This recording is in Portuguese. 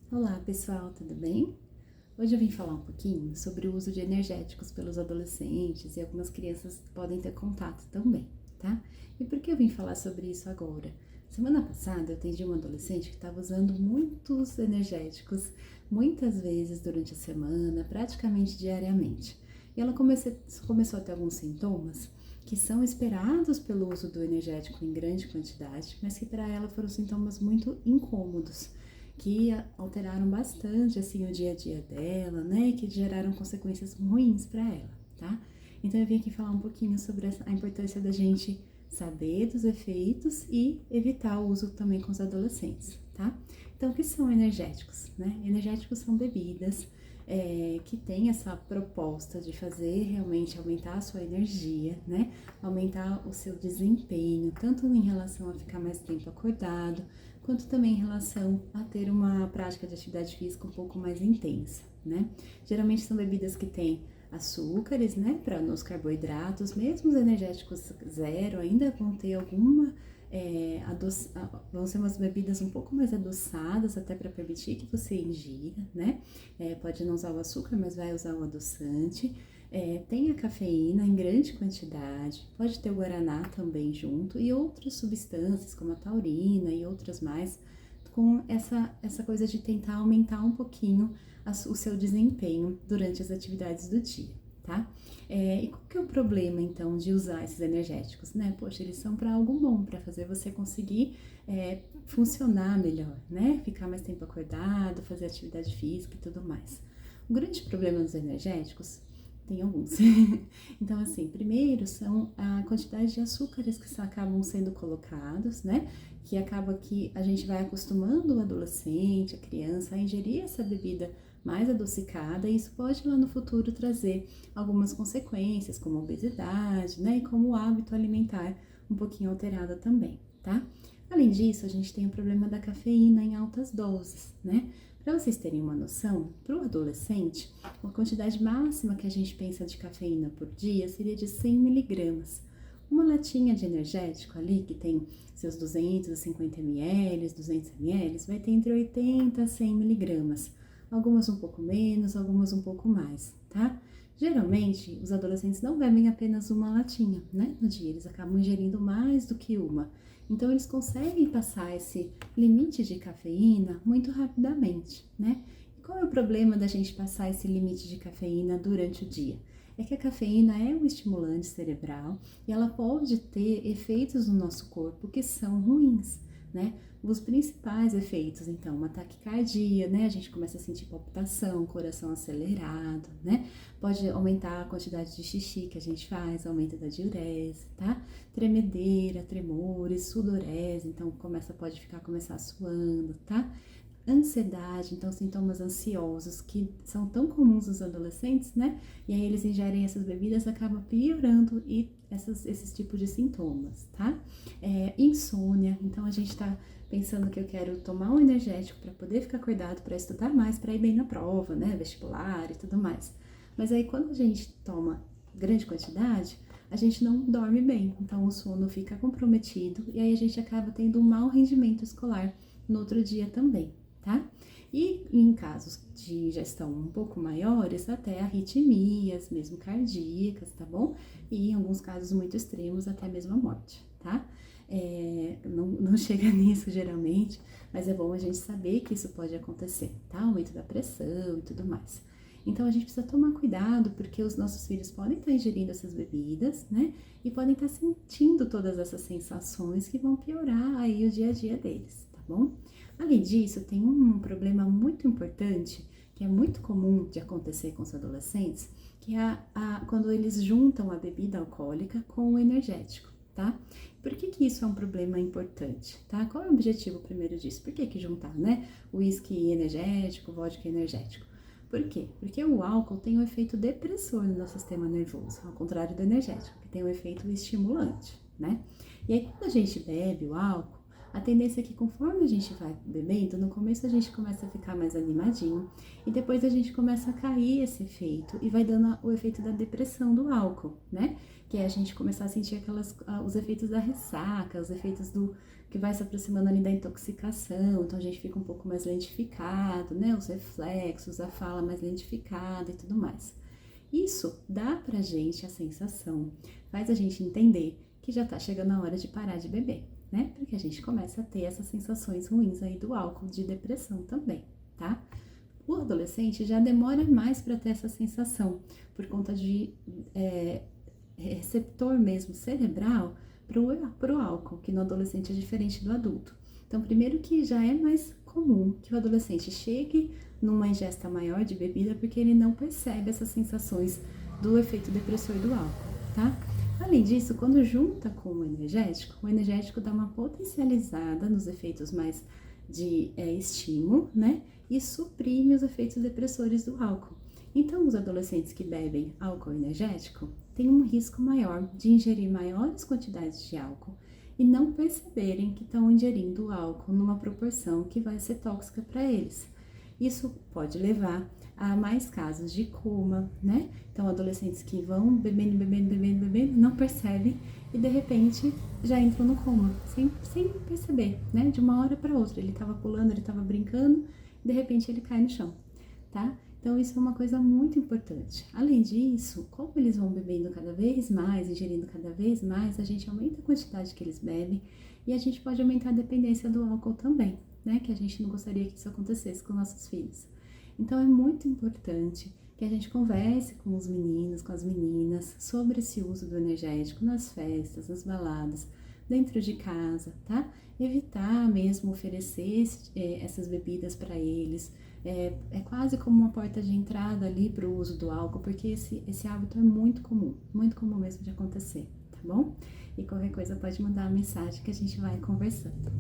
Olá pessoal, tudo bem? Hoje eu vim falar um pouquinho sobre o uso de energéticos pelos adolescentes e algumas crianças podem ter contato também, tá? E por que eu vim falar sobre isso agora? Semana passada eu atendi uma adolescente que estava usando muitos energéticos, muitas vezes durante a semana, praticamente diariamente. E ela começou a ter alguns sintomas que são esperados pelo uso do energético em grande quantidade, mas que para ela foram sintomas muito incômodos que alteraram bastante assim o dia a dia dela, né, e que geraram consequências ruins para ela, tá? Então eu vim aqui falar um pouquinho sobre a importância da gente saber dos efeitos e evitar o uso também com os adolescentes, tá? Então, o que são energéticos, né? Energéticos são bebidas que têm essa proposta de fazer realmente aumentar a sua energia, né? Aumentar o seu desempenho, tanto em relação a ficar mais tempo acordado, quanto também em relação a ter uma prática de atividade física um pouco mais intensa, né? Geralmente são bebidas que têm açúcares, né, para nos carboidratos, mesmo os energéticos zero ainda vão ter alguma, vão ser umas bebidas um pouco mais adoçadas, até para permitir que você ingira, né? Pode não usar o açúcar, mas vai usar o adoçante. Tem a cafeína em grande quantidade, pode ter o guaraná também junto e outras substâncias como a taurina e outras mais, com essa coisa de tentar aumentar um pouquinho o seu desempenho durante as atividades do dia, tá? E qual que é o problema, então, de usar esses energéticos, né? Poxa, eles são para algo bom, para fazer você conseguir funcionar melhor, né? Ficar mais tempo acordado, fazer atividade física e tudo mais. O grande problema dos energéticos tem alguns. Então, assim, primeiro são a quantidade de açúcares que acabam sendo colocados, né? Que acaba que a gente vai acostumando o adolescente, a criança, a ingerir essa bebida mais adocicada, e isso pode lá no futuro trazer algumas consequências, como obesidade, né? E como o hábito alimentar um pouquinho alterado também, tá? Além disso, a gente tem o problema da cafeína em altas doses, né? Para vocês terem uma noção, para o adolescente, a quantidade máxima que a gente pensa de cafeína por dia seria de 100 miligramas. Uma latinha de energético ali, que tem seus 250 ml, 200 ml, vai ter entre 80 a 100 miligramas. Algumas um pouco menos, algumas um pouco mais, tá? Geralmente, os adolescentes não bebem apenas uma latinha, né, no dia, eles acabam ingerindo mais do que uma. Então, eles conseguem passar esse limite de cafeína muito rapidamente, né? E qual é o problema da gente passar esse limite de cafeína durante o dia? É que a cafeína é um estimulante cerebral e ela pode ter efeitos no nosso corpo que são ruins, né? Os principais efeitos, então, uma taquicardia, né? A gente começa a sentir palpitação, coração acelerado, né? Pode aumentar a quantidade de xixi que a gente faz, aumento da diurese, tá? Tremedeira, tremores, sudorese, então pode começar suando, tá? Ansiedade, então sintomas ansiosos que são tão comuns nos adolescentes, né? E aí eles ingerem essas bebidas, acaba piorando esses tipos de sintomas, tá? Insônia, então a gente tá pensando que eu quero tomar um energético para poder ficar acordado, para estudar mais, para ir bem na prova, né? Vestibular e tudo mais. Mas aí quando a gente toma grande quantidade, a gente não dorme bem, então o sono fica comprometido e aí a gente acaba tendo um mau rendimento escolar no outro dia também, tá? E em casos de ingestão um pouco maiores, até arritmias, mesmo cardíacas, tá bom? E em alguns casos muito extremos, até mesmo a morte, tá? Não chega nisso geralmente, mas é bom a gente saber que isso pode acontecer, tá? Aumento da pressão e tudo mais. Então a gente precisa tomar cuidado, porque os nossos filhos podem estar ingerindo essas bebidas, né? E podem estar sentindo todas essas sensações que vão piorar aí o dia a dia deles, tá bom? Além disso, tem um problema muito importante, que é muito comum de acontecer com os adolescentes, que é quando eles juntam a bebida alcoólica com o energético, tá? Por que isso é um problema importante, tá? Qual é o objetivo primeiro disso? Por que juntar, né? Uísque energético, vodka energético. Por quê? Porque o álcool tem um efeito depressor no nosso sistema nervoso, ao contrário do energético, que tem um efeito estimulante, né? E aí, quando a gente bebe o álcool, a tendência é que conforme a gente vai bebendo, no começo a gente começa a ficar mais animadinho e depois a gente começa a cair esse efeito e vai dando o efeito da depressão do álcool, né? Que é a gente começar a sentir os efeitos da ressaca, os efeitos do que vai se aproximando ali da intoxicação, então a gente fica um pouco mais lentificado, né? Os reflexos, a fala mais lentificada e tudo mais. Isso dá pra gente a sensação, faz a gente entender que já tá chegando a hora de parar de beber, né? Porque a gente começa a ter essas sensações ruins aí do álcool, de depressão também, tá? O adolescente já demora mais para ter essa sensação, por conta de receptor mesmo cerebral pro álcool, que no adolescente é diferente do adulto. Então, primeiro que já é mais comum que o adolescente chegue numa ingesta maior de bebida porque ele não percebe essas sensações do efeito depressor do álcool, tá? Além disso, quando junta com o energético dá uma potencializada nos efeitos mais de estímulo, né? E suprime os efeitos depressores do álcool. Então, os adolescentes que bebem álcool energético têm um risco maior de ingerir maiores quantidades de álcool e não perceberem que estão ingerindo álcool numa proporção que vai ser tóxica para eles. Isso pode levar a mais casos de coma, né? Então, adolescentes que vão bebendo, não percebem e de repente já entram no coma, sem perceber, né? De uma hora para outra, ele estava pulando, ele estava brincando, de repente ele cai no chão, tá? Então, isso é uma coisa muito importante. Além disso, como eles vão bebendo cada vez mais, ingerindo cada vez mais, a gente aumenta a quantidade que eles bebem e a gente pode aumentar a dependência do álcool também, né? Que a gente não gostaria que isso acontecesse com nossos filhos. Então, é muito importante que a gente converse com os meninos, com as meninas, sobre esse uso do energético nas festas, nas baladas, dentro de casa, tá? Evitar mesmo oferecer essas bebidas para eles. É quase como uma porta de entrada ali para o uso do álcool, porque esse hábito é muito comum mesmo de acontecer, tá bom? E qualquer coisa pode mandar uma mensagem que a gente vai conversando.